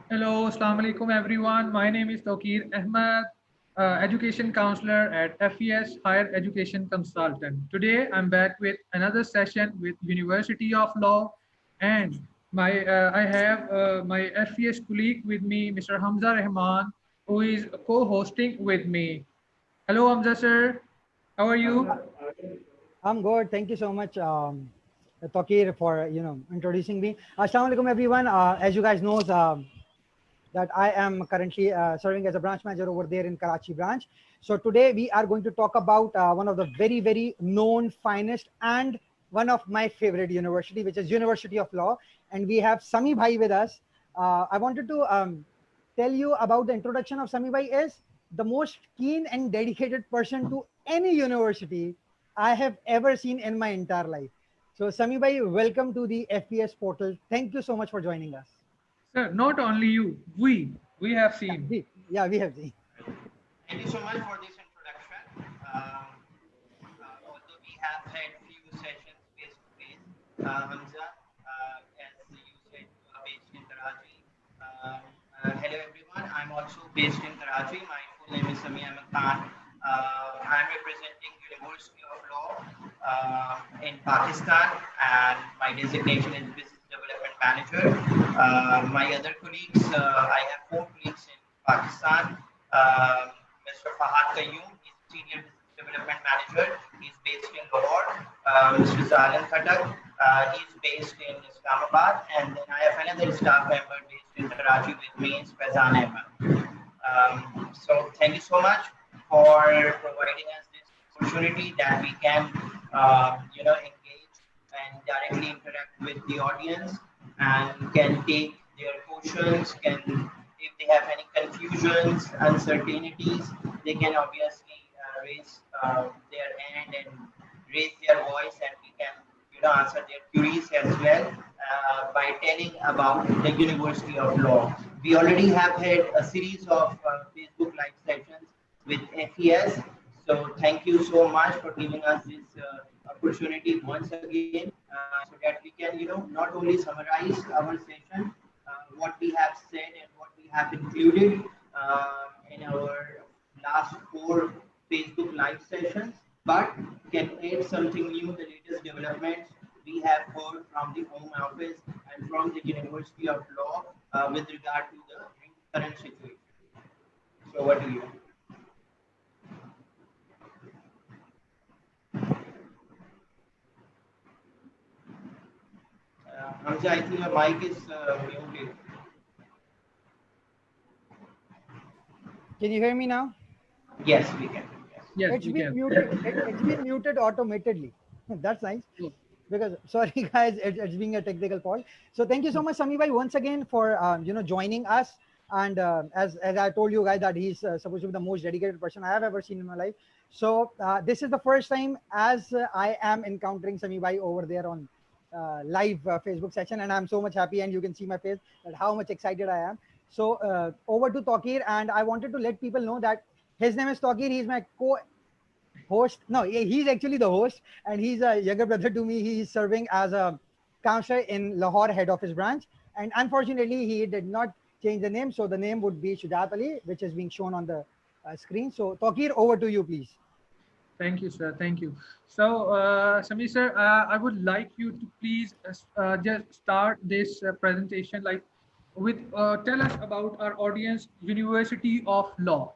Hello, Assalamu alaikum everyone. My name is Tokir Ahmed, education counselor at FES Higher Education Consultant. Today I'm back with another session with University of Law, and I have my FES colleague with me, Mr. Hamza Rahman, who is co-hosting with me. Hello, Hamza sir. How are you? I'm good. Thank you so much, Tokir, for introducing me. Assalamu alaikum, everyone. As you guys know, that I am currently serving as a branch manager over there in Karachi branch. So today we are going to talk about one of the very, very known, finest, and one of my favorite university, which is University of Law. And we have Sami Bhai with us. I wanted to tell you about the introduction of Sami Bhai is the most keen and dedicated person to any university I have ever seen in my entire life. So Sami Bhai, welcome to the FPS portal. Thank you so much for joining us. Sir, not only you, we have seen. We have seen. Thank you so much for this introduction. Although we have had few sessions face to face, Hamza, as you said, you are based in Karachi. Hello everyone, I'm also based in Karachi. My full name is Sami Ahmed Khan. I'm representing University of Law in Pakistan, and my designation is Business Development Manager. My other colleagues, I have four colleagues in Pakistan. Mr. Fahad Qayyum, he's Senior Business Development Manager. He's based in Lahore. Mr. Zalan Khatak, he's based in Islamabad. And then I have another staff member based in Karachi with me, it's Faizan Ahmed. So thank you so much for providing us this opportunity that we can, engage and directly interact with the audience and can take their questions, can if they have any confusions, uncertainties, they can obviously raise their hand and raise their voice, and we can, answer their queries as well by telling about the University of Law. We already have had a series of Facebook live sessions with FES. So thank you so much for giving us this opportunity once again, so that we can, not only summarize our session, what we have said and what we have included in our last four Facebook live sessions, but can add something new, the latest developments we have heard from the Home Office and from the University of Law with regard to the current situation. So, what do you? Hamza, I think your mic is muted. Can you hear me now? Yes, we can. Yes. Yes, It's we been can. muted. It's been muted automatically. That's nice. Oh, Because sorry guys, it's being a technical fault. So thank you so much, Sami bhai, once again for joining us. And as I told you guys that he's supposed to be the most dedicated person I have ever seen in my life. So this is the first time as I am encountering Sami bhai over there on live Facebook session, and I'm so much happy. And you can see my face that how much excited I am. So over to Tokir, and I wanted to let people know that his name is Tokir. He's my host. No, he's actually the host, and he's a younger brother to me. He's serving as a counselor in Lahore head office branch. And unfortunately, he did not change the name. So the name would be Shujat Ali, which is being shown on the screen. So Tokir, over to you, please. thank you, sir. Thank you. So, Sami sir, I would like you to please just start this presentation like with tell us about our audience, University of Law.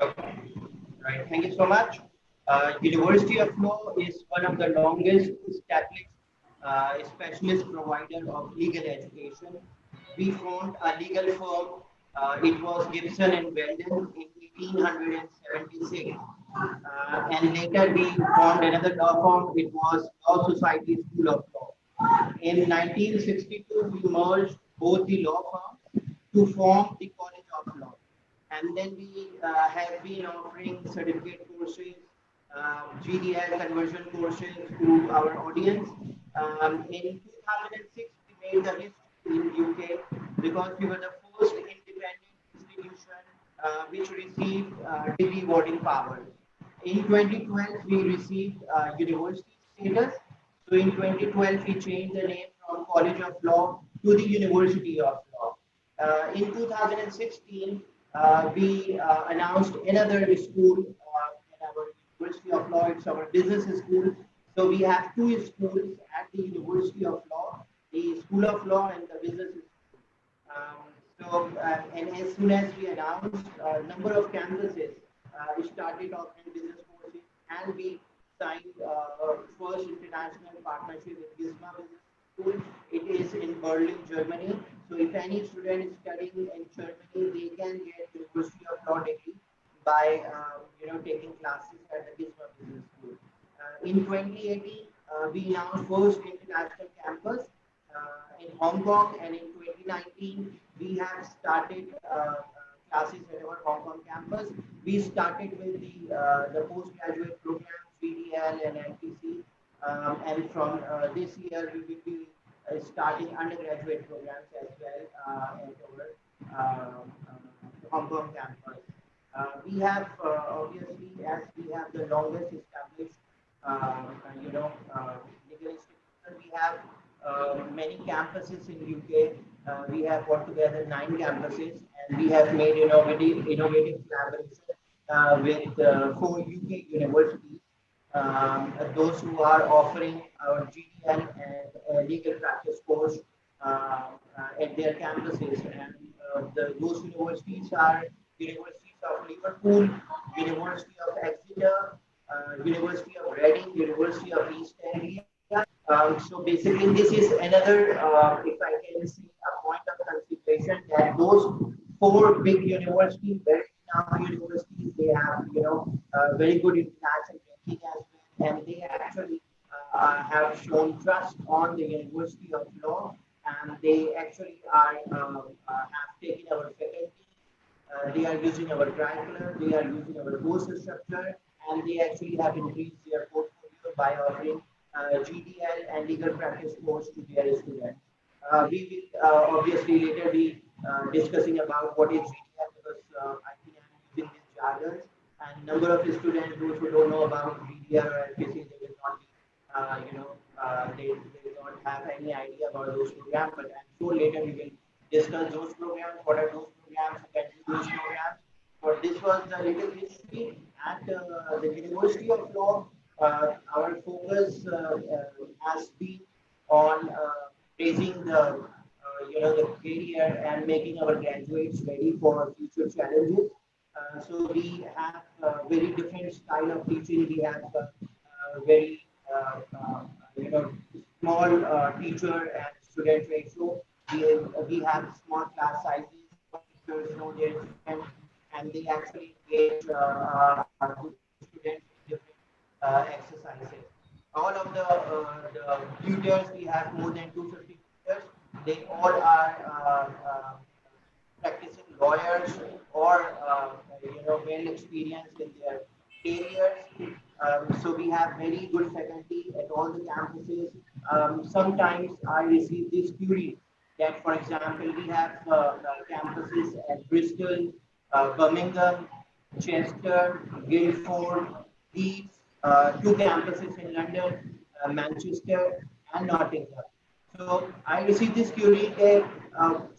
Okay. Right. Thank you so much. University of Law is one of the longest established specialist provider of legal education. We formed a legal firm. It was Gibson and Weldon in 1876. And later we formed another law firm. It was Law Society School of Law. In 1962, we merged both the law firms to form the College of Law. And then we have been offering certificate courses, GDL conversion courses to our audience. In 2006, we made the history in UK because we were the first independent institution which received degree awarding powers. In 2012, we received university status. So in 2012, we changed the name from College of Law to the University of Law. In 2016, we announced another school in our University of Law. It's our business school. So we have two schools at the University of Law, the School of Law and the Business School. And as soon as we announced a number of campuses, we started offering business courses, and we signed first international partnership with GISMA Business School. It is in Berlin, Germany. So if any student is studying in Germany, they can get University of Law degree by taking classes at the GISMA Business School. In 2018, we announced first international campus in Hong Kong, and in 2019 we have started classes at our Hong Kong campus. We started with the postgraduate programs, VDL and MPC, and from this year we will be starting undergraduate programs as well at our Hong Kong campus. We have obviously, as we have the longest established, legal institution, we have many campuses in UK. We have altogether 9 campuses, and we have made innovative collaboration with 4 UK universities. Those who are offering our GDL and legal practice course at their campuses, and those universities are Universities of Liverpool, University of Exeter, University of Reading, University of East Anglia. So basically, this is another, if I can say, a point of consideration that those 4 big universities, very renowned universities, they have very good international ranking as well, and they actually have shown trust on the University of Law, and they actually have taken our faculty. They are using our curriculum, they are using our course structure, and they actually have increased their portfolio by offering GDL and legal practice course to their students. We will obviously later be discussing about what is GDL, because I think I'm using this jargon, and number of students, those who don't know about GDL or LPC, they will not be, they don't have any idea about those programs. But I'm sure later we will discuss those programs, what are those programs, who can do those programs. But this was the little history at the University of Law. Our focus has been on raising the career and making our graduates ready for future challenges. So we have very different style of teaching. We have very small teacher and student ratio. We have small class sizes. Teachers know their students, and they actually engage good students in different exercises. All of the tutors, we have more than 250 tutors. They all are practicing lawyers or well experienced in their careers. So we have very good faculty at all the campuses. Sometimes I receive this query that, for example, we have campuses at Bristol, Birmingham, Chester, Guildford, Leeds, 2 campuses in London, Manchester, and Nottingham. So I received this query that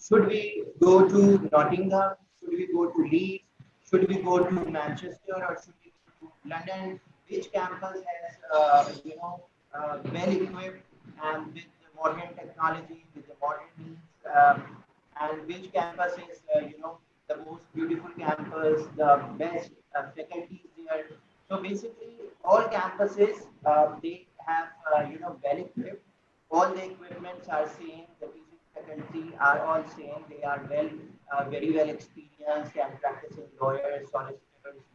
should we go to Nottingham, should we go to Leeds, should we go to Manchester, or should we go to London? Which campus has well equipped and with the modern technology, with the modern needs, and which campus is the most beautiful campus, the best faculties there. So basically, all campuses they have well equipped. All the equipments are same. The teaching faculty are all same. They are very well experienced and practicing lawyers, solicitors,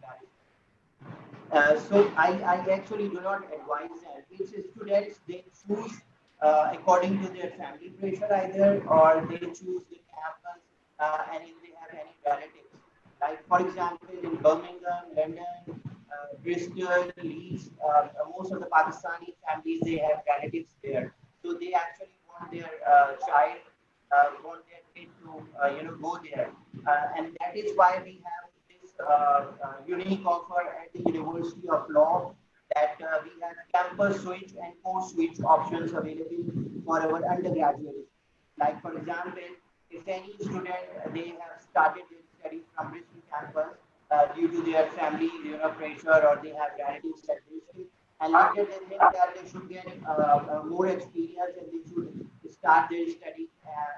barristers. So I actually do not advise them. Each students they choose according to their family pressure either, or they choose the campus and if they have any relatives. Like for example, in Birmingham, London, Bristol, Leeds, most of the Pakistani families they have relatives there. So they actually want their child, want their kid to go there, and that is why we have this unique offer at the University of Law, that we have campus switch and course switch options available for our undergraduates. Like for example, if any student they have started their studies from Bristol campus due to their family pressure, or they have relatives at Bristol, and later they think that they should get more experience and they should start their study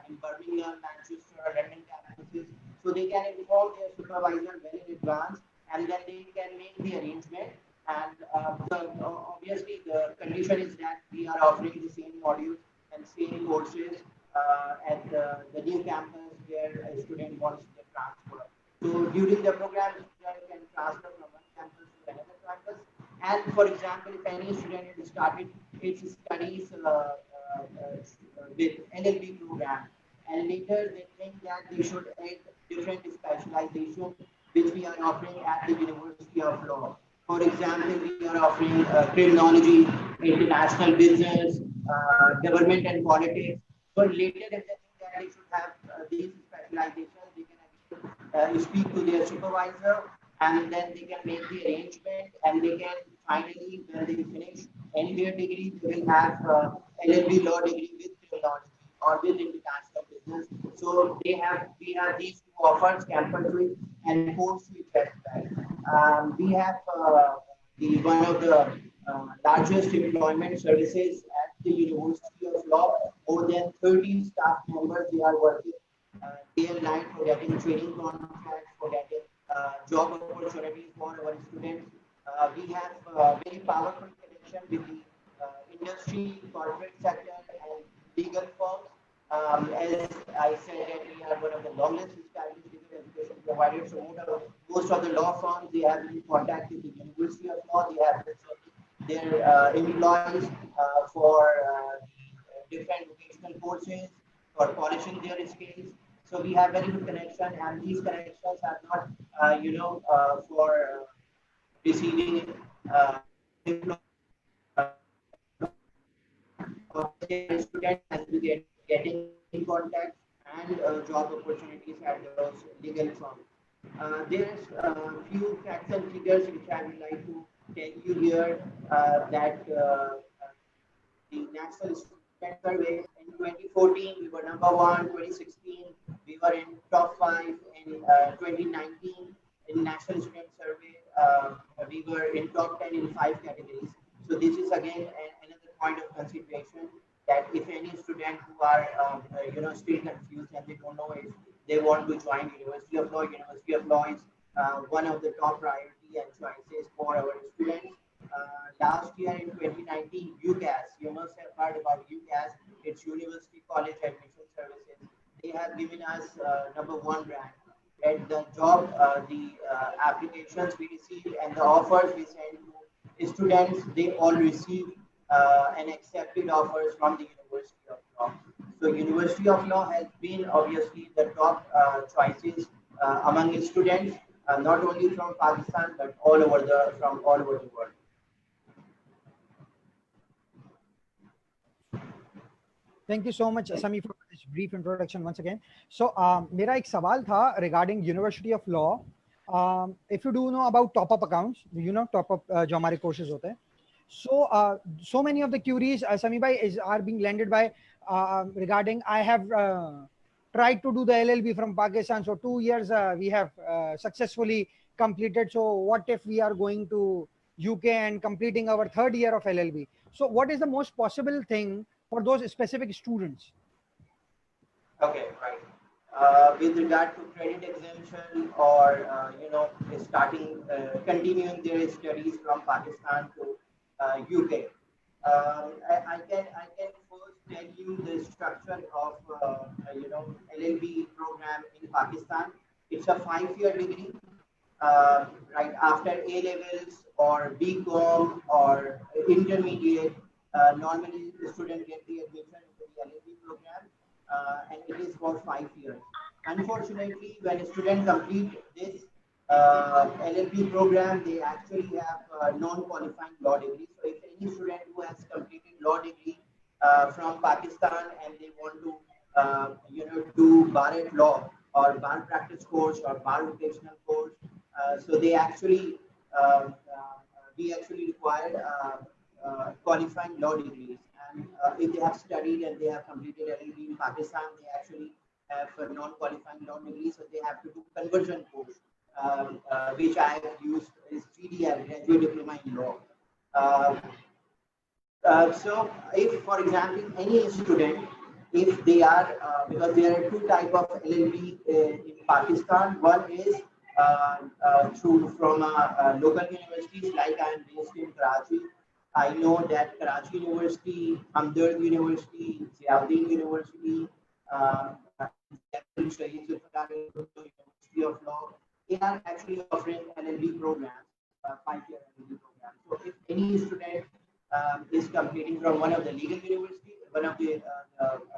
in Birmingham, Manchester, or London campuses. So they can inform their supervisor well in advance, and then they can make the arrangement. And obviously, the condition is that we are offering the same modules and same courses at the new campus where a student wants to transfer. So during the program, student can transfer from one campus to another campus. And for example, if any student has started its studies with LLB program, and later they think that they should add different specialization which we are offering at the University of Law. For example, we are offering criminology, international business, government and politics. So later, if they think that they should have these specializations, they can speak to their supervisor, and then they can make the arrangement, and they can finally, when they finish any their degree, they will have LLB law degree with criminology or with international business. So we have these two offers, campus switch and course switch as well. We have the one of the largest employment services at the University of Law. More than 30 staff members they are working day and night for getting training contracts, for getting job opportunities for our students. We have very powerful connection with the industry, corporate sector, and legal firms. As I said, that we are one of the longest established legal education providers. So most of the law firms they have been contacted with the University of Law. They have been sending their employees for different vocational courses, for polishing their skills. So we have very good connection, and these connections are not, for receiving student has to be getting contacts and job opportunities at those legal firms. There's a few facts and figures which I would like to tell you here that the National Student Survey in 2014 we were number one, 2016 we were in top five, in 2019 in National Student Survey we were in top 10 in five categories. So this is again another point of consideration, that if any student who are still confused and they don't know if they want to join University of Law. University of Law is one of the top priority and choices for our students. Last year in 2019, UCAS, you must have heard about UCAS, it's University College Admission Services. They have given us number one rank. At the job, the applications we received and the offers we sent to students, they all received and accepted offers from the University of Law. So University of Law has been obviously the top choices among students, not only from Pakistan but from all over the world. Thank you so much, Sami, for this brief introduction once again. So, मेरा एक सवाल था regarding University of Law. If you do know about top-up accounts, top-up जो हमारे courses होते हैं. So, so many of the queries, Sami bhai, are being landed by regarding I have tried to do the LLB from Pakistan. So 2 years we have successfully completed. So what if we are going to UK and completing our third year of LLB? So what is the most possible thing for those specific students? Okay, right. With regard to credit exemption or continuing their studies from Pakistan to UK, I can first tell you the structure of LLB program in Pakistan. It's a 5-year degree. Right after A levels or BCom or intermediate, normally the student get the admission into the LLB program, and it is for 5 years. Unfortunately, when a student complete this LLB program, they actually have non-qualifying law degree. So if any student who has completed law degree from Pakistan and they want to do bar at law or bar practice course or bar vocational course, so they actually we actually required qualifying law degrees. And if they have studied and they have completed LLB in Pakistan, they actually have a non-qualifying law degree, so they have to do conversion course, which I have used is GDL, Graduate Diploma in Law. Um, so if, for example, any student, if they are, because there are two type of LLB in Pakistan. One is through from local universities, like I am based in Karachi. I know that Karachi University, Hamdard University, Ziauddin University, uh, Shaheed Zulfikar University of Law, they are actually offering LLB programs, 5-year LLB programs. So if any student is completing from one of the legal universities, one of the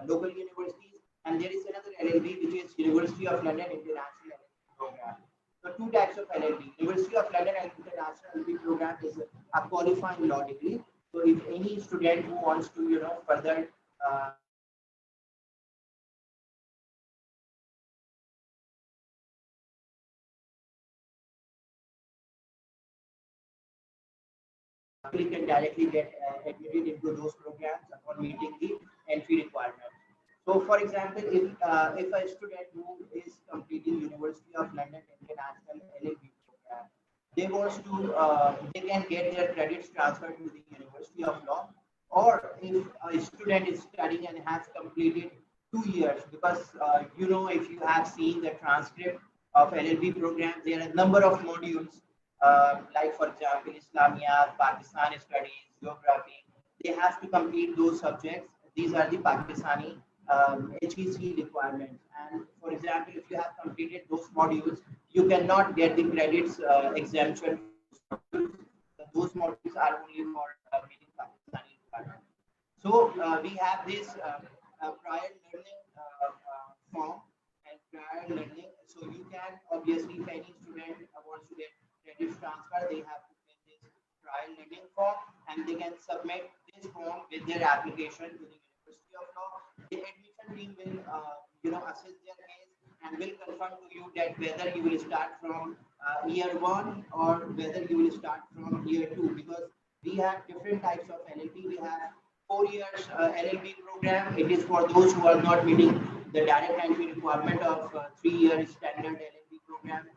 local universities, and there is another LLB which is University of London International LLB program. So two types of LLB. University of London International LLB program is a qualifying law degree. So if any student who wants to, further we can directly get admitted into those programs upon meeting the entry requirements. So, for example, if a student who is completing University of London International LLB program, they wants to they can get their credits transferred to the University of Law, or if a student is studying and has completed 2 years, because if you have seen the transcript of LLB program, there are a number of modules like for example Islamiyat, Pakistan studies, geography. They have to complete those subjects. These are the Pakistani HEC requirements. And for example, if you have completed those modules, you cannot get the credits exemption. Those modules are only for meeting Pakistani requirements. So we have this prior learning form and prior learning. So you can obviously, if any student wants to get credit transfer, they have to fill this trial learning form and they can submit this form with their application to the University of Law. The admission team will, assess their case and will confirm to you that whether you will start from year one or whether you will start from year two, because we have different types of LLB. We have 4 years LLB program. It is for those who are not meeting the direct entry requirement of 3-year standard LLB program.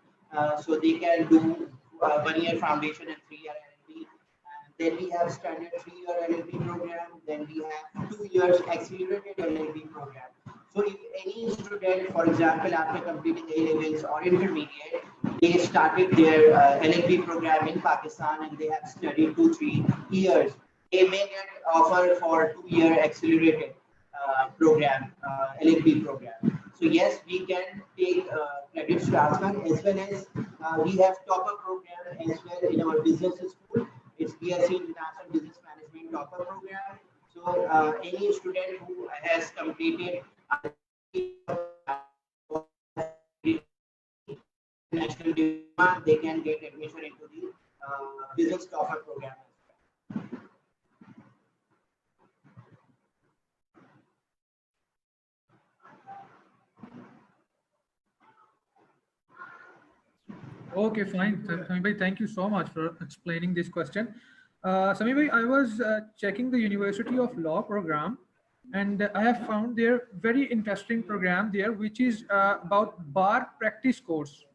So they can do 1-year foundation and 3-year LLB. And then we have standard 3-year LLB program. Then we have 2 years accelerated LLB program. So if any student, for example, after completing A levels or intermediate, they started their LLB program in Pakistan and they have studied 2-3 years, they may get offer for 2-year accelerated program, LLB program. So yes, we can take credits transfer, as well as we have topper program as well in our business school. It's BSc International Business Management topper program. So any student who has completed national diploma, they can get admission into the business topper program. Okay, fine. Sami bhai, thank you so much for explaining this question. Sami bhai, I was checking the University of Law program, and I have found there very interesting program there, which is about bar practice course.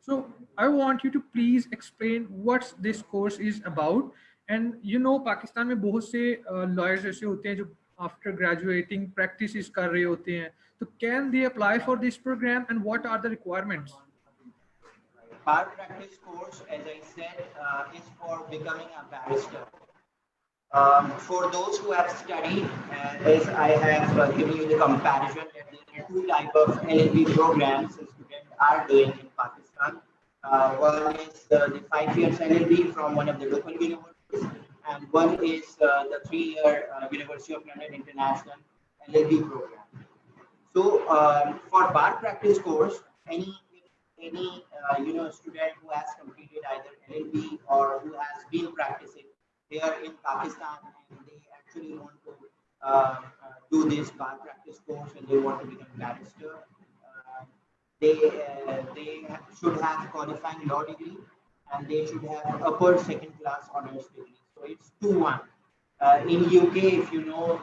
So I want you to please explain what this course is about. And Pakistan में बहुत से lawyers ऐसे होते हैं जो after graduating practices कर रहे होते हैं. So can they apply for this program, and what are the requirements? Bar practice course, as I said, is for becoming a barrister. For those who have studied, as I have given you the comparison, that there are two types of LLB programs students are doing in Pakistan. One is the 5 years LLB from one of the local universities, and one is the 3-year University of London International LLB program. So for bar practice course, any student who has completed either LLB or who has been practicing here in Pakistan and they actually want to do this bar practice course and they want to become barrister, they should have qualifying law degree and they should have upper second class honors degree. So it's 2-1. In UK, if you know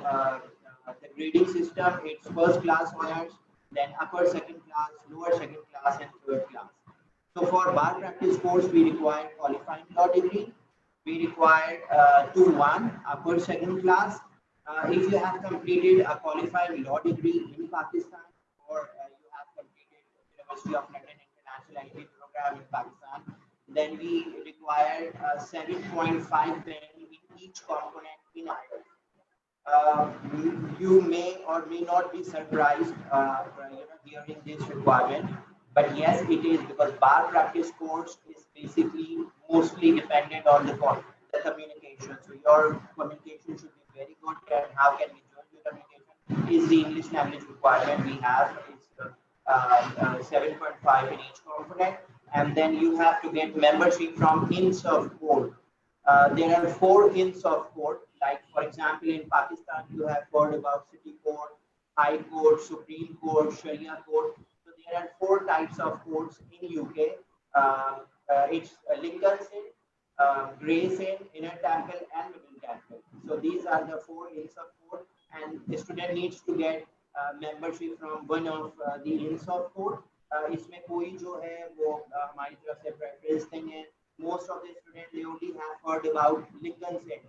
the grading system, it's first class honors, then upper second class, lower second class, and third class. So for bar practice course, we require qualifying law degree. We require 2-1 upper second class. If you have completed a qualifying law degree in Pakistan, or you have completed University of London International MBA program in Pakistan, then we require 7.5 band in each component in IELTS. You may or may not be surprised, hearing this requirement, but yes, it is, because bar practice course is basically mostly dependent on the communication. So your communication should be very good. And how can we judge your communication? Is the English language requirement we have is 7.5 in each component, and then you have to get membership from INSAF Court. There are 4 of court. Like for example, in Pakistan, you have heard about City Court, High Court, Supreme Court, Sharia Court. So there are 4 types of courts in UK. It's Lincoln's Inn, Gray's Inn, Inner Temple, and Middle Temple. So these are the 4 of court, and the student needs to get membership from one of the of court. इसमें कोई जो है वो हमारी तरफ से preference नहीं है. Most of the students, they only have heard about Lincoln's Inn,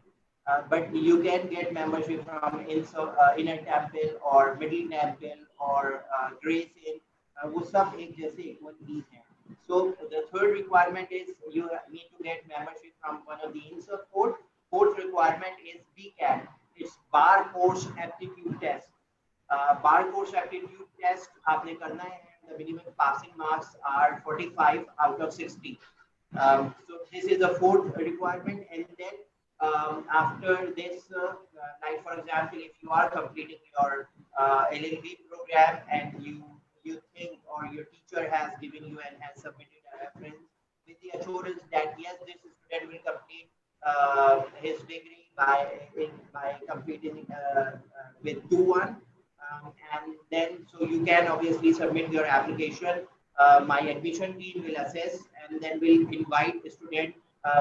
but you can get membership from Inner Temple or Middle Temple or Gray's Inn. वो सब एक जैसे equal fees हैं. So the third requirement is you need to get membership from one of the of court. Fourth requirement is BCAT. It's Bar Course Aptitude Test. Bar Course Aptitude Test आपने करना है. The minimum passing marks are 45 out of 60. So this is the 4th requirement, and then after this, like for example, if you are completing your LLB program and you think, or your teacher has given you and has submitted a reference with the assurance that yes, this student will complete his degree by completing with 2-1. And then so you can obviously submit your application. My admission team will assess and then will invite the student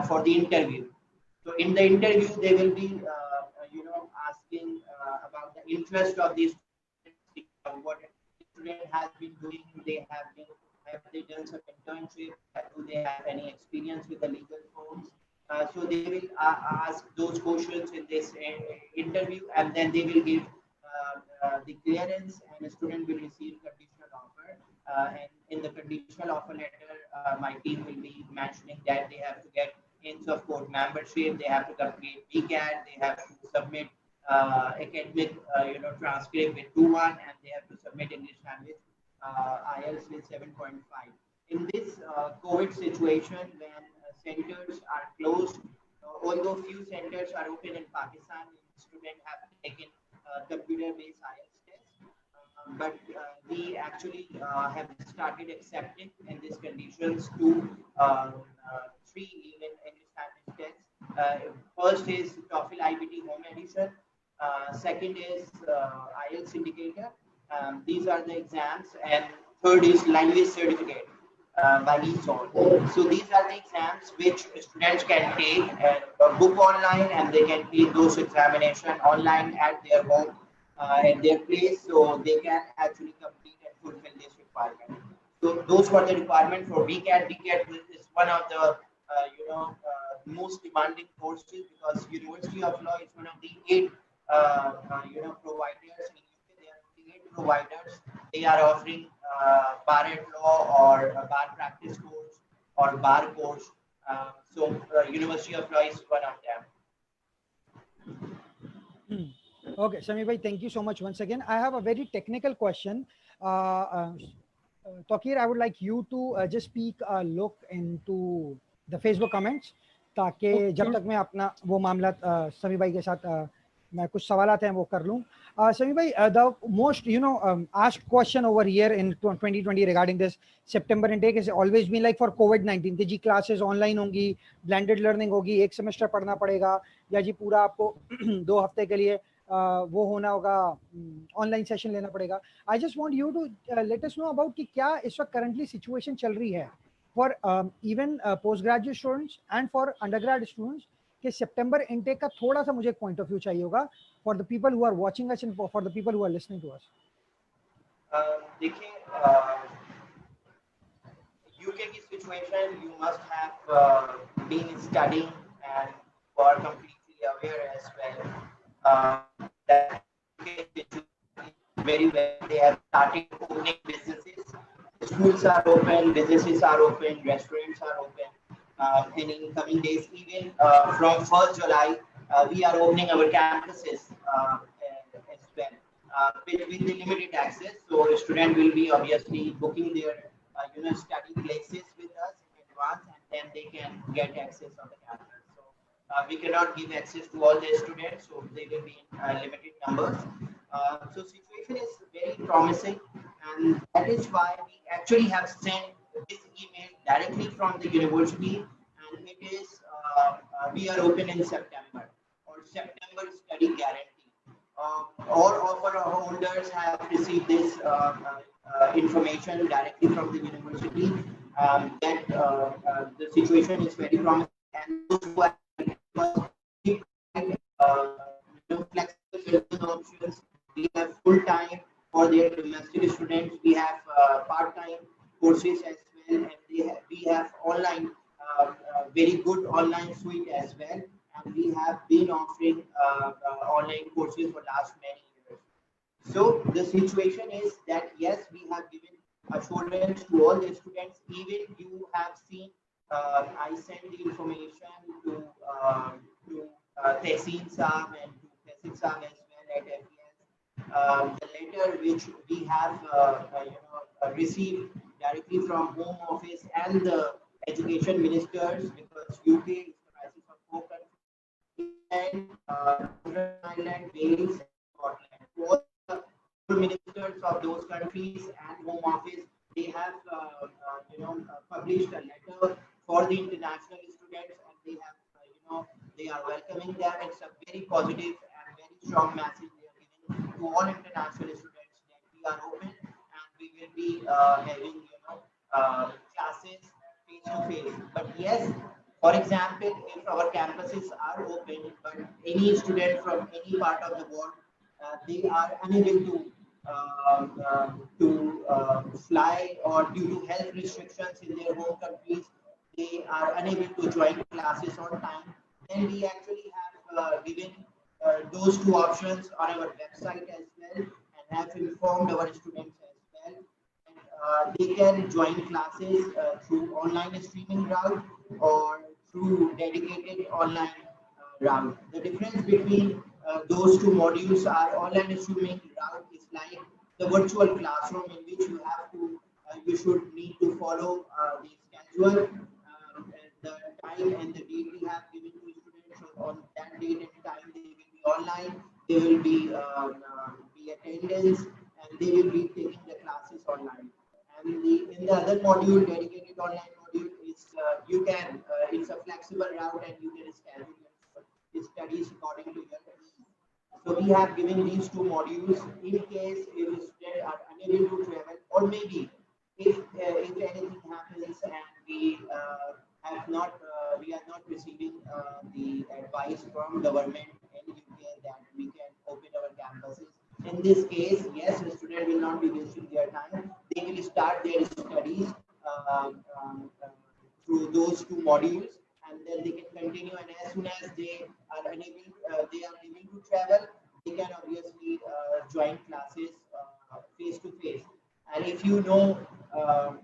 for the interview. So in the interview, they will be asking about the interest of these students, what the student has been doing. Have they done some internship? Do they have any experience with the legal firms? So they will ask those questions in this interview, and then they will give the clearance, and the student will receive conditional offer. And in the conditional offer letter, my team will be mentioning that they have to get of court membership, they have to complete BCAT, they have to submit academic transcript with 2-1, and they have to submit English language IELTS with 7.5. In this COVID situation, when centers are closed, although few centers are open in Pakistan, students have taken computer-based IELTS test, but we actually have started accepting in these conditions 3 even English language tests. First is TOEFL IBT Home Edition. Second is IELTS Indicator. These are the exams, and third is Language Certificate by ESOL. So these are the exams which students can take and book online, and they can take those examinations online at their home, at their place, so they can actually complete and fulfill this requirement. So those were the requirement for BCAT. BCAT is one of the most demanding courses, because University of Law is one of the 8 providers in UK. There are only 8 providers. They are offering bar at law or a bar practice course or bar course. So University of Law is one of them. Okay, Sami bhai, thank you so much once again. I have a very technical question. Tokir, I would like you to just speak a look into the Facebook comments, ताकि जब तक मैं अपना वो मामला समी भाई के साथ मैं कुछ सवालात हैं वो कर लूँ. Sami bhai, the most asked question over here in 2020 regarding this September intake has always been like for COVID-19 कि जी classes online होंगी, blended learning होगी, एक semester पढ़ना पड़ेगा, या जी पूरा आपको 2 हफ्ते के लिए वो होना होगा, ऑनलाइन सेशन लेना पड़ेगा. I just want you to let us know about कि क्या इस वक्त करंटली सिचुएशन चल रही है for even post graduate students and for undergrad students कि सितंबर इनटेक का थोड़ा सा मुझे पॉइंट ऑफ व्यू चाहिए होगा for the people who are watching us and for the people who are listening to us. देखिए UK की situation you must have been studying and you are completely aware as well that UK situation is very well. They have started opening businesses. Schools are open, businesses are open, restaurants are open. And in coming days, even from 1st July, we are opening our campuses as well with the limited access. So a student will be obviously booking their study places with us in advance, and then they can get access on the campus. So we cannot give access to all the students, so they will be in limited numbers. So situation is very promising, and that is why we actually have sent this email directly from the university, and it is we are open in September or September study guarantee. All offer holders have received this information directly from the university that the situation is very promising, and those who are we provide, flexible learning options. We have full time for their domestic students. We have part-time courses as well, and we have online, very good online suite as well. And we have been offering online courses for last many years. So the situation is that yes, we have given assurance to all the students. Even you have seen, I sent the information to Tehseen Saab and to Tehseen Saab as well at FES. The letter which we have received directly from Home Office and the Education Ministers, because UK is the crisis of four countries: England, Northern Ireland, Wales, and Scotland. All the four ministers of those countries and Home Office, they have published a letter for the international students, and they have they are welcoming them. It's a very positive and very strong message they are giving to all international students that we are open and we will be having classes face to face. But yes, for example, if our campuses are open, but any student from any part of the world, they are unable fly, or due to health restrictions in their home countries, they are unable to join classes on time. Then we actually have given those two options on our website as well, and have informed our students as well. And, they can join classes through online streaming route or through dedicated online route. The difference between those two modules are online streaming route is like the virtual classroom in which you should need to follow the schedule, the time and the date we have given to students. So on that date and time they will be online, they will be attendance, and they will be taking the classes online. And in the other module, dedicated online module, is you can it's a flexible route, and you can schedule your studies according to your needs. So we have given these two modules in case if students are unable to travel, or maybe if anything happens and we are not receiving the advice from government in UK that we can open our campuses. In this case, yes, the student will not be wasting their time. They will start their studies um, um, uh, through those two modules, and then they can continue. And as soon as they are able to travel, they can obviously join classes face to face. And if you know, um,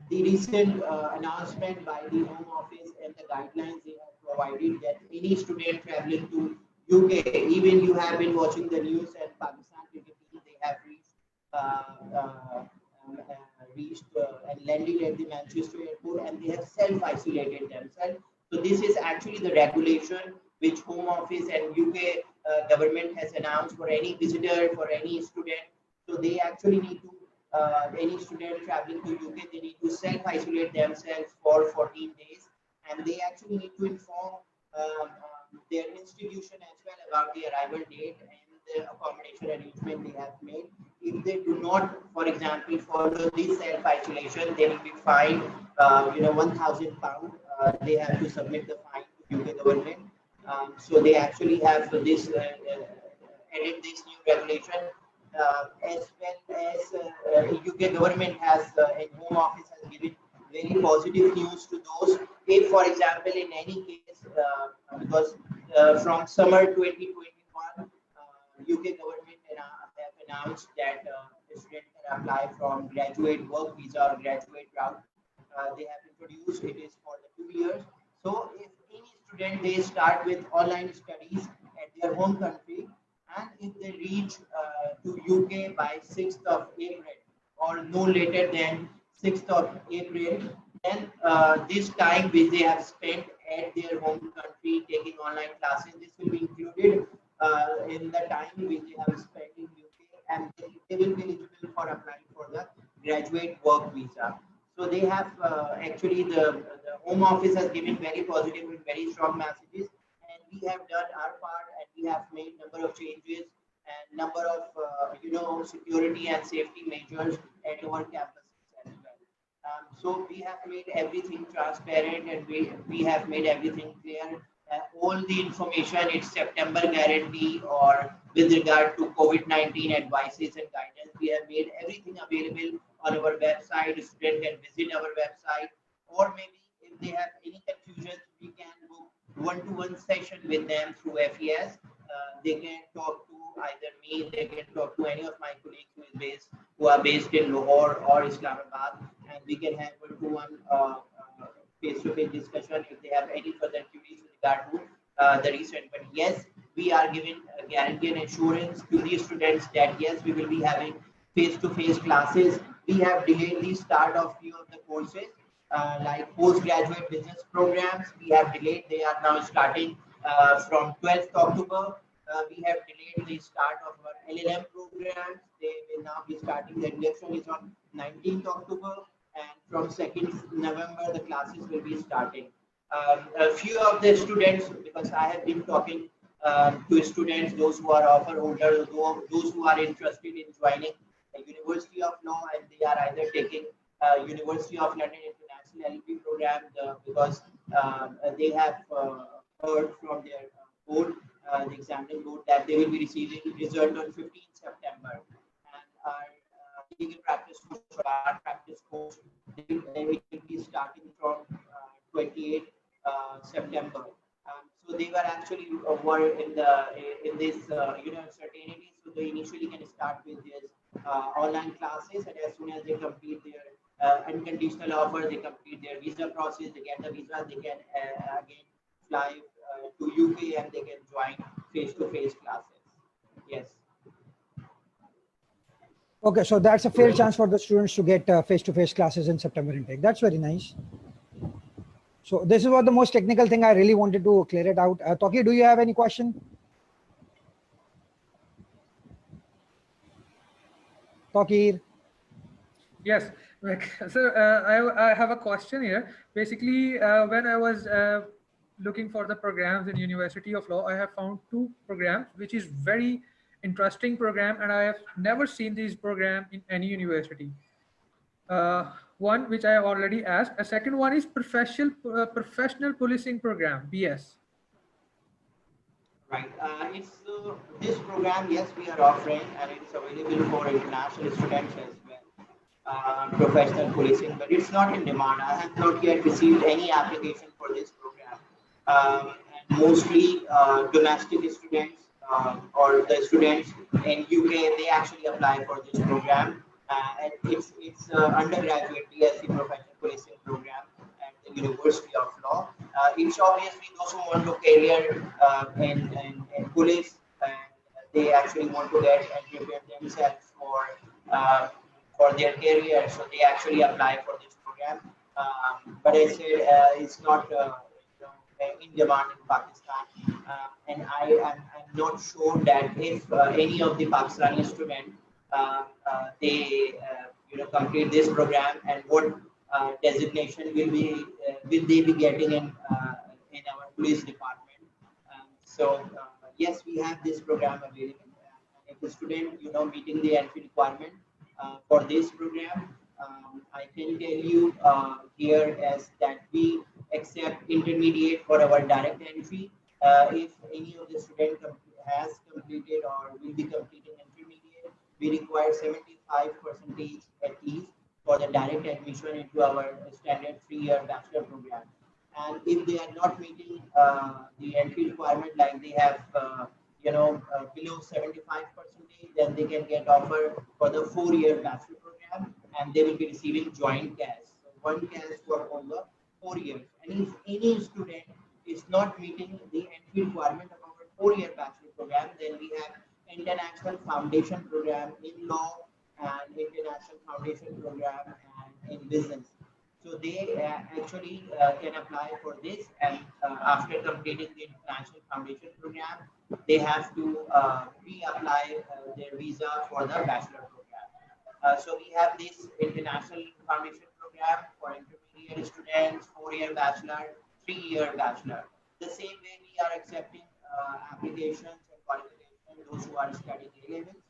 the recent announcement by the Home Office and the guidelines they have provided, that any student traveling to UK, even you have been watching the news, and Pakistan cricket team, they have reached and landed at the Manchester airport, and they have self-isolated themselves. So this is actually the regulation which Home Office and UK government has announced for any visitor, for any student. So they actually need to any student traveling to UK, they need to self-isolate themselves for 14 days, and they actually need to inform their institution as well about the arrival date and the accommodation arrangement they have made. If they do not, for example, follow this self-isolation, they will be fined, £1,000. They have to submit the fine to UK government. So they actually have added this new regulation as well as UK government has and Home Office has given very positive news to those. If, for example, in any case, because from summer 2021, UK government have announced that the student can apply from graduate work visa or graduate route. They have introduced it is for the 2 years. So if any student they start with online studies at their home country, and if they reach to UK by 6th of April or no later than 6th of April, then this time which they have spent at their home country taking online classes, this will be included in the time which they have spent in UK, and they will be eligible for applying for the graduate work visa. So they have actually the Home Office has given very positive and very strong messages, and we have done our part, and we have made number of changes and number of security and safety measures at our campuses as well. So we have made everything transparent, and we have made everything clear. All the information, it's September guarantee or with regard to COVID-19 advices and guidance, we have made everything available on our website. Students can visit our website, or maybe if they have any confusions, we can book one-to-one session with them through FES. They can talk to either me, they can talk to any of my colleagues who are based in Lahore or Islamabad, and we can have one-to-one face-to-face discussion if they have any further queries with regard to the recent. But yes, we are giving a guarantee and assurance to the students that yes, we will be having face-to-face classes. We have delayed the start of few of the courses, like postgraduate business programs. We have delayed; they are now starting from 12th October. We have delayed the start of our LLM programs. They will now be starting. The election is on 19th October, and from 2nd November, the classes will be starting. A few of the students, because I have been talking to students, those who are offer holders, those who are interested in joining the University of Law, and they are either taking University of London International LLB program because they have heard from their board, the examining board, that they will be receiving result on 15th September. And our legal practice course or bar practice course, they will be starting from 28th September. So they were actually were in this certainty. So they initially can start with this online classes, and as soon as they complete their unconditional offer, they complete their visa process, they get the visa, they can again fly to UK, and they can join face-to-face classes. Yes. Okay, so that's a fair chance for the students to get face-to-face classes in September intake. That's very nice. So this is what the most technical thing I really wanted to clear it out. Toki, do you have any question? Toki? Yes. So I have a question here. Basically, when I was looking for the programs in University of Law, I have found two programs, which is very interesting program, and I have never seen this program in any university. One which I have already asked. A second one is professional policing program, BS. Right. It's this program. Yes, we are offering, and it's available for international students as well. Professional policing, but it's not in demand. I have not yet received any application for this program. And mostly domestic students or the students in UK, they actually apply for this program. And it's undergraduate BSc Professional Policing program at the University of Law. It's obviously those who want to career in police, and they actually want to get and prepare themselves for their career, so they actually apply for this program. But I said it's not in demand in Pakistan, and I'm not sure that if any of the Pakistani students they complete this program, and what designation will they be getting in our police department. So yes, we have this program available. If the student meeting the entry requirement for this program, I can tell you here as that we accept intermediate for our direct entry. If any of the student has completed or will be completing intermediate, we require 75% at least for the direct admission into our standard 3-year bachelor program. And if they are not meeting the entry requirement, like they have below 75%, then they can get offer for the 4-year bachelor program, and they will be receiving joint cash. So one cash for all the 4 years. And if any student is not meeting the entry requirement of our 4-year bachelor program, then we have international foundation program in law and international foundation program and in business. So they actually can apply for this, and after completing the international foundation program, they have to reapply their visa for the bachelor program. So we have this international foundation program for intermediate students, 4-year bachelor, 3-year bachelor. The same way we are accepting applications and qualifications those who are studying A levels,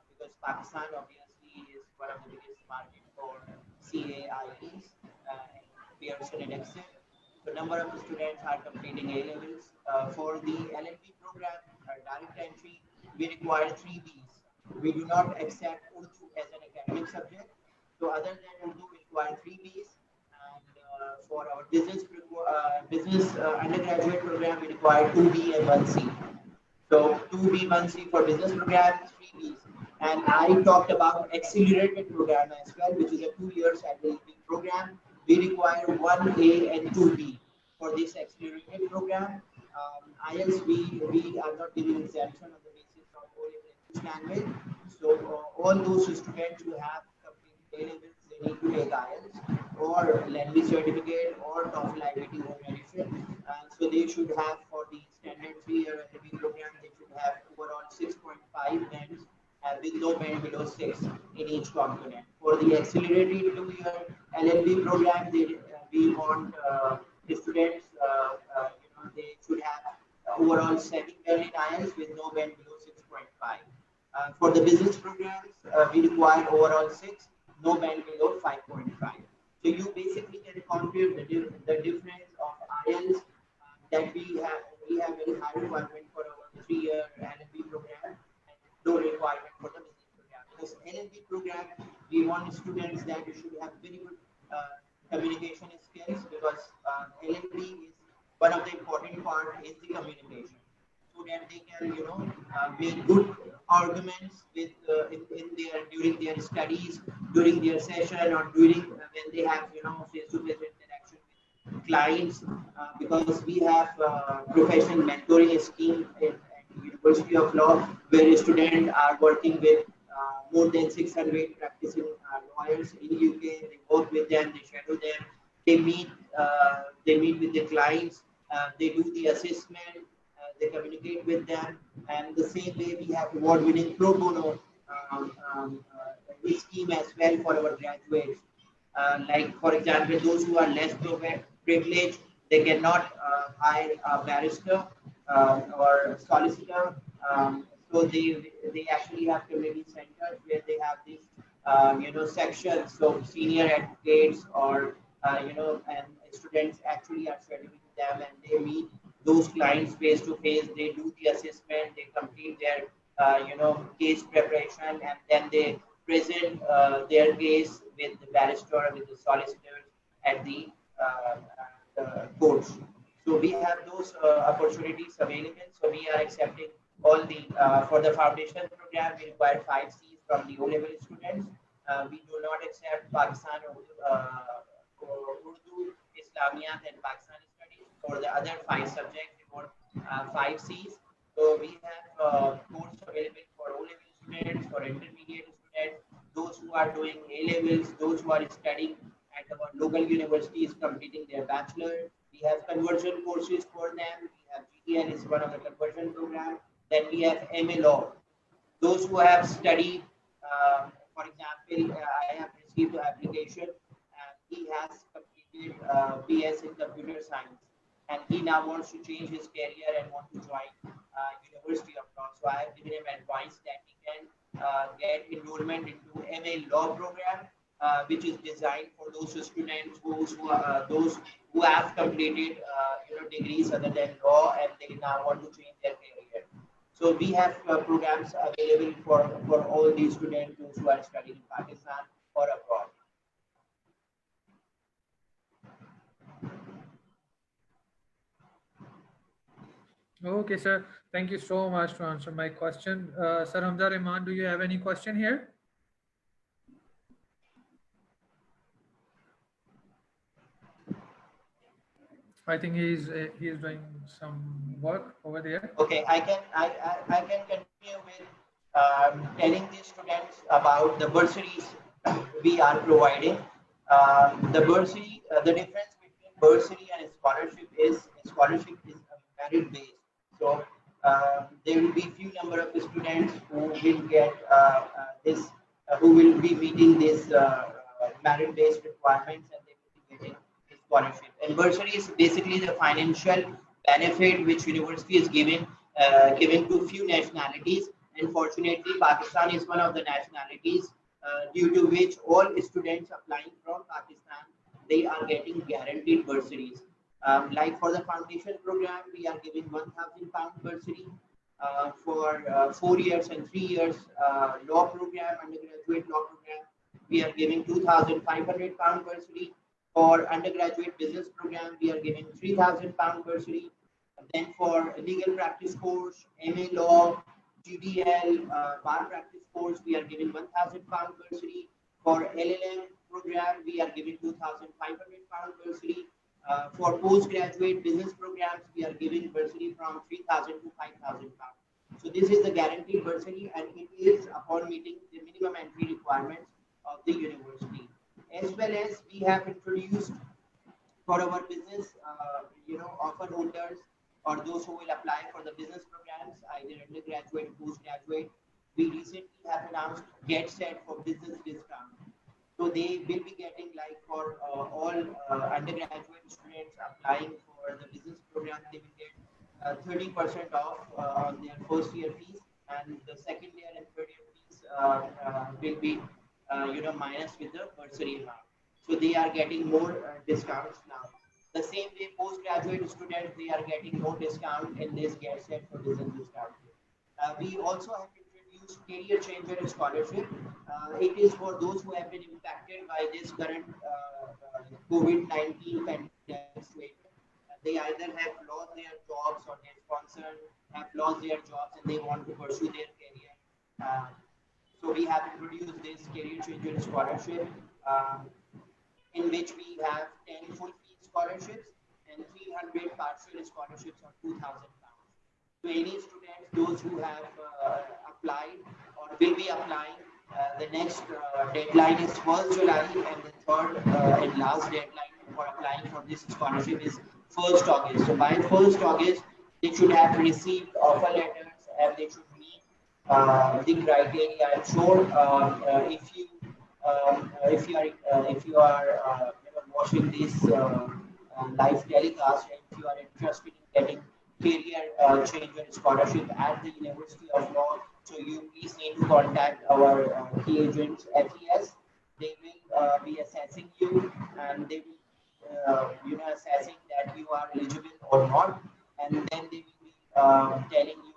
because Pakistan obviously is one of the biggest market for CAIEs and Pearson and Excel. So number of students are completing A levels. For the LLB program, direct entry, we require 3 Bs. We do not accept Urdu as an academic subject. So other than Urdu, we require 3 Bs. And for our business undergraduate program, we require 2B and 1C. So 2B, 1C for business program, 3Bs. And I talked about accelerated program as well, which is a 2 years LLB program. We require 1A and 2B for this accelerated program. IELTS, we are not giving exemption on the basis of English language. So all those students who have completed A levels, they need to take IELTS or language certificate or TOEFL IBT home edition. So they should have for the standard 3-year LLB program, they should have overall 6.5 bands with no band below 6 in each component. For the accelerated 2-year LLB program, we want the students, they should have overall 7 band in IELTS with no band below 6.5. For the business programs, we require overall 6, no band below 5.5. So you basically can compute the difference of IELTS that we have. We have very high requirement for our 3-year LLB program and low requirement for the business program. Because LLB program, we want students that should have very good communication skills, because LLB is one of the important part is the communication, so that they can make good arguments with in their during their studies, during their session, or during when they have face-to-face interaction with clients, because we have professional mentoring scheme at University of Law, where students are working with more than 600 practicing lawyers in UK. They work with them, they shadow them, they meet with the clients, they do the assessment, they communicate with them, and the same way we have award-winning pro bono scheme as well for our graduates. Like for example, those who are less privileged, they cannot hire a barrister or solicitor. So they actually have community centers where they have these sections. So senior advocates or and students actually are studying with them, and they meet those clients face to face. They do the assessment, they complete their case preparation, and then they present their case with the barrister, with the solicitors at the courts. So we have those opportunities available. So we are accepting all the for the foundation program. We require 5 Cs from the O-level students. We do not accept Pakistan Urdu, Islamiyat, and Pakistani studies. For the other 5 subjects, we want 5 Cs. So we have course available for O-level students, for intermediate students, those who are doing A-levels, those who are studying at our local universities, completing their bachelor. We have conversion courses for them. We have GTN is one of the conversion program. Then we have MA Law. Those who have studied, for example, I have received an application, and he has completed BS in computer science, and he now wants to change his career and want to join University of Law. So I have given him advice that he can get enrollment into MA Law program, which is designed for those students those who have completed degrees other than law, and they now want to change their career. So we have programs available for all these students those who are studying in Pakistan or abroad. Okay, sir. Thank you so much to answer my question. Sir Hamza Rahman, do you have any question here? I think he's doing some work over there. Okay, I can continue with telling the students about the bursaries we are providing. The bursary, the difference between bursary and scholarship is merit based. So there will be few number of students who will get who will be meeting this merit based requirements, and they will be getting a scholarship. And bursary is basically the financial benefit which university is given to few nationalities. Unfortunately, Pakistan is one of the nationalities due to which all students applying from Pakistan, they are getting guaranteed bursaries. Like for the foundation program, we are giving £1,000 bursary. For 4 years and 3 years law program, undergraduate law program, we are giving £2,500 bursary. For undergraduate business program, we are giving £3,000 bursary. Then for legal practice course, MA law, GDL, bar practice course, we are giving £1,000 bursary. For LLM program, we are giving £2,500 bursary. For postgraduate business programs, we are giving bursary from 3,000 to 5,000 pounds. So this is the guaranteed bursary, and it is upon meeting the minimum entry requirements of the university. As well as we have introduced for our business, offer holders or those who will apply for the business programs, either undergraduate, postgraduate. We recently have announced Get Set for business discount. So they will be getting, like for all undergraduate students applying for the business program, they will get 30% off on their first year fees, and the second year and third year fees will be minus with the bursary amount. So they are getting more discounts now. The same way, postgraduate students, they are getting more discount in this Get Set for business discount. We also have introduced Career Changer Scholarship. It is for those who have been impacted by this current COVID-19 pandemic situation. They either have lost their jobs or their sponsor have lost their jobs and they want to pursue their career. Uh, so we have introduced this Career Changer Scholarship, in which we have 10 full fee scholarships and 300 partial scholarships of £2,000 to any students, those who have applied or will be applying. The next deadline is 1st July, and the third and last deadline for applying for this scholarship is 1st August. So by 1st August, they should have received offer letters and they should meet the criteria. I'm sure if you are watching this live telecast, and if you are interested in getting career changer scholarship at the University of Law, so you please need to contact our key agents FES. They will be assessing you, and they will assessing that you are eligible or not, and then they will be telling you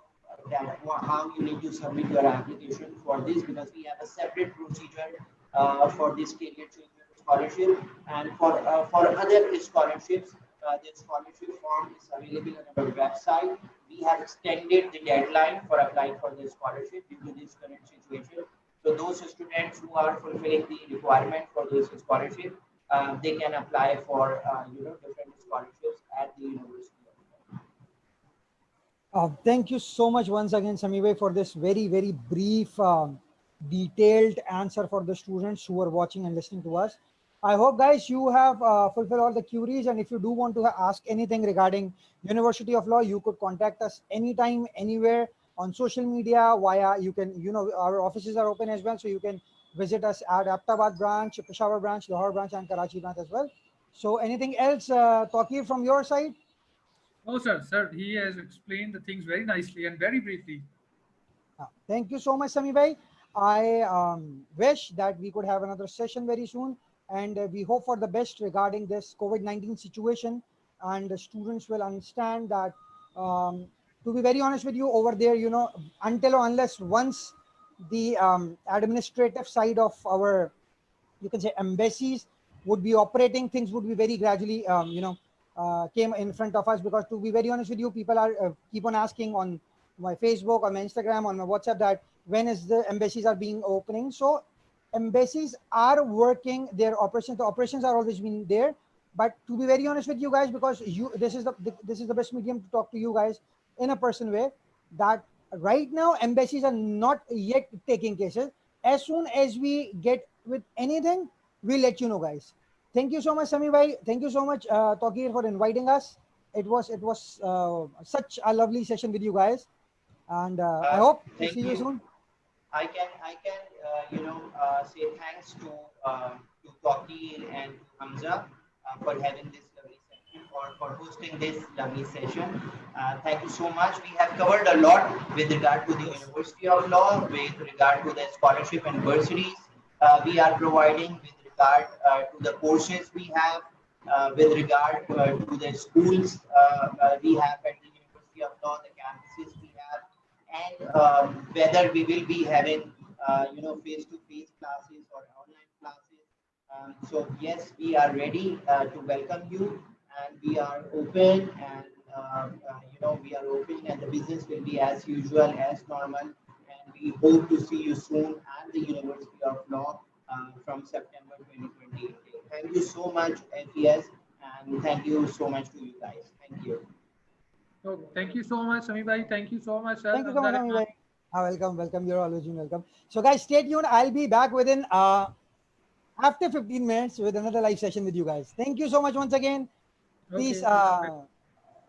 that how you need to submit your application for this, because we have a separate procedure for this career changer scholarship. And for other scholarships, the scholarship form is available on our website. We have extended the deadline for applying for the scholarship due to this current situation. So those students who are fulfilling the requirement for this scholarship, they can apply for different scholarships at the university. Thank you so much once again, Samibhai, for this very, very brief, detailed answer for the students who are watching and listening to us. I hope, guys, you have fulfilled all the queries. And if you do want to ask anything regarding University of Law, you could contact us anytime, anywhere on social media via, you can, our offices are open as well. So you can visit us at Aptabad branch, Peshawar branch, Lahore branch, and Karachi branch as well. So anything else, Taqir, from your side? Oh, sir, he has explained the things very nicely and very briefly. Thank you so much, Sami bhai. I wish that we could have another session very soon, and we hope for the best regarding this COVID-19 situation. And the students will understand that to be very honest with you, over there, you know, until or unless once the administrative side of our, you can say, embassies would be operating, things would be very gradually, came in front of us. Because to be very honest with you, people are keep on asking on my Facebook, on my Instagram, on my WhatsApp, that when is the embassies are being opening. So embassies are working their operations. The operations are always been there. But to be very honest with you guys, because you, this is the best medium to talk to you guys in a person way, that right now embassies are not yet taking cases. As soon as we get with anything, we'll let you know, guys. Thank you so much, Sami bhai. Thank you so much, Tokir, for inviting us. It was such a lovely session with you guys, and I hope to Thank see you you. soon. I can say thanks to Tokir and to Hamza for having this lovely session, or for hosting this lovely session. Thank you so much. We have covered a lot with regard to the Yes. University of Law, with regard to the scholarship and bursaries we are providing, with regard to the courses we have, with regard to the schools we have at the University of Law, the campuses we have, and whether we will be having face-to-face classes or online classes. So yes, we are ready to welcome you, and we are open, and we are open, and the business will be as usual, as normal, and we hope to see you soon at the University of Law from September 2028. Thank you so much, FES, and thank you so much to you guys. Thank you. So thank you so much, Sami bhai. Thank you so much, sir. Thank you so much, Hamza Sami Rahman. bhai. Welcome, welcome. You're always been welcome. So, guys, stay tuned. I'll be back within after 15 minutes with another live session with you guys. Thank you so much once again. Please Okay.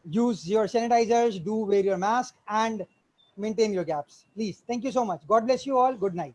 use your sanitizers, do wear your mask, and maintain your gaps. Please. Thank you so much. God bless you all. Good night.